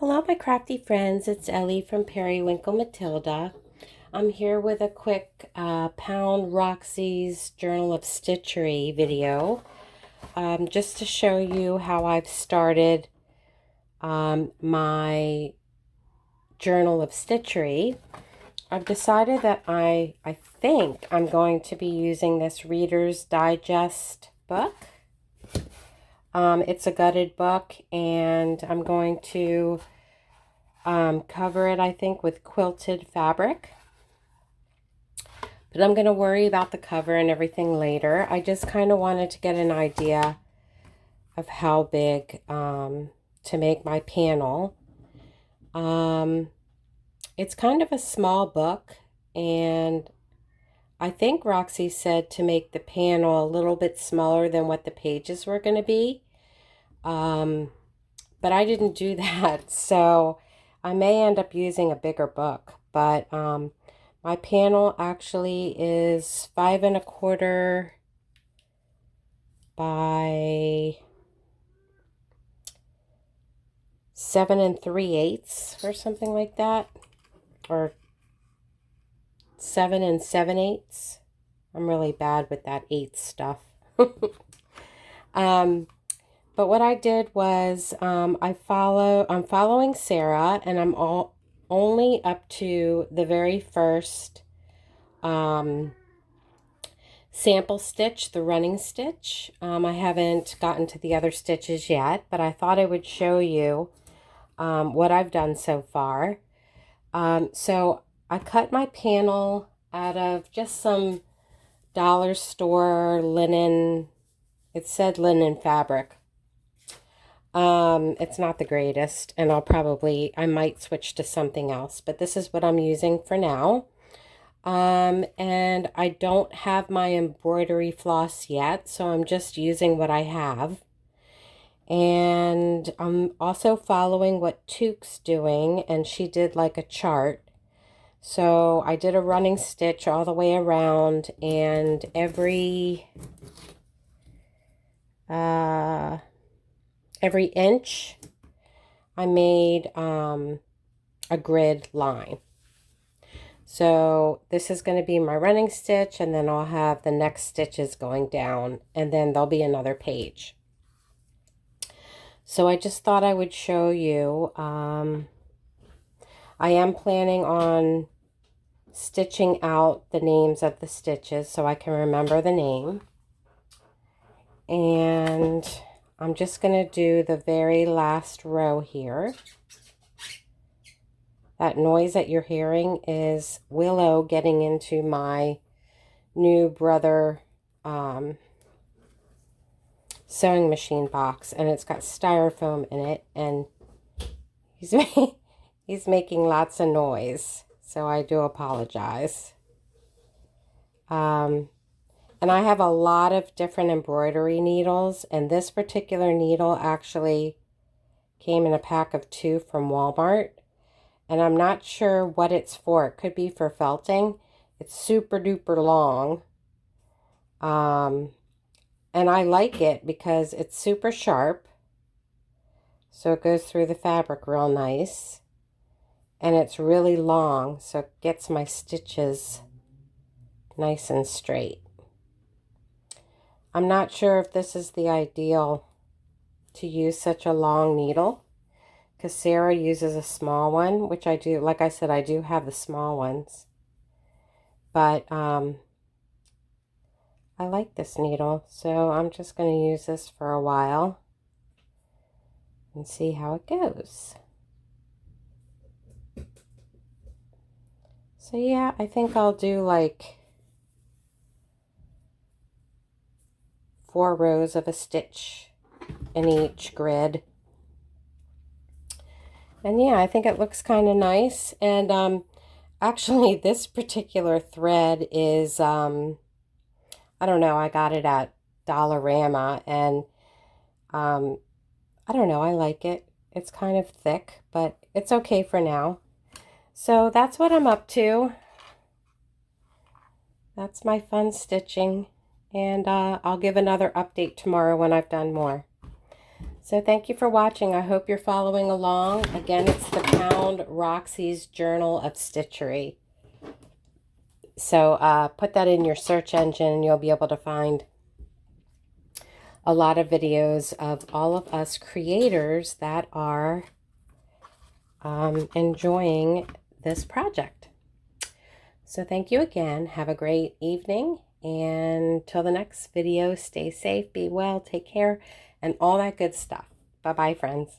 Hello, my crafty friends. It's Ellie from Periwinkle Matilda. I'm here with a quick Pound Roxy's Journal of Stitchery video, just to show you how I've started my Journal of Stitchery. I've decided that I think I'm going to be using this Reader's Digest book. It's a gutted book, and I'm going to cover it, I think, with quilted fabric. But I'm going to worry about the cover and everything later. I just kind of wanted to get an idea of how big to make my panel. It's kind of a small book, and I think Roxy said to make the panel a little bit smaller than what the pages were going to be. But I didn't do that, so I may end up using a bigger book. But my panel actually is 5 1/4 by 7 3/8 or something like that, or 7 7/8. I'm really bad with that 8 stuff. But what I did was I'm following Sarah, and I'm only up to the very first sample stitch, the running stitch. I haven't gotten to the other stitches yet, but I thought I would show you what I've done so far. So I cut my panel out of just some dollar store linen. It said linen fabric. It's not the greatest, and I might switch to something else, but this is what I'm using for now. And I don't have my embroidery floss yet, so I'm just using what I have. And I'm also following what Took's doing, and she did like a chart. So I did a running stitch all the way around, and every inch I made a grid line. So this is going to be my running stitch, and then I'll have the next stitches going down, and then there'll be another page. So I just thought I would show you. I am planning on stitching out the names of the stitches so I can remember the name. And I'm just going to do the very last row here. That noise that you're hearing is Willow getting into my new brother sewing machine box, and it's got styrofoam in it, and he's making lots of noise, so I do apologize. And I have a lot of different embroidery needles, and this particular needle actually came in a pack of 2 from Walmart. And I'm not sure what it's for. It could be for felting. It's super duper long. And I like it because it's super sharp. So it goes through the fabric real nice. And it's really long, so it gets my stitches nice and straight. I'm not sure if this is the ideal to use such a long needle, because Sarah uses a small one, which I do. Like I said, I do have the small ones. But I like this needle, so I'm just going to use this for a while and see how it goes. So yeah, I think I'll do like 4 rows of a stitch in each grid. And yeah, I think it looks kind of nice. And actually, this particular thread is, I don't know, I got it at Dollarama, and I don't know, I like it. It's kind of thick, but it's okay for now. So that's what I'm up to. That's my fun stitching, and I'll give another update tomorrow when I've done more. So thank you for watching. I hope you're following along. Again, it's the Pound Roxy's Journal of Stitchery. So put that in your search engine and you'll be able to find a lot of videos of all of us creators that are enjoying this project. So thank you again. Have a great evening. And till the next video, stay safe, be well, take care, and all that good stuff. Bye-bye, friends.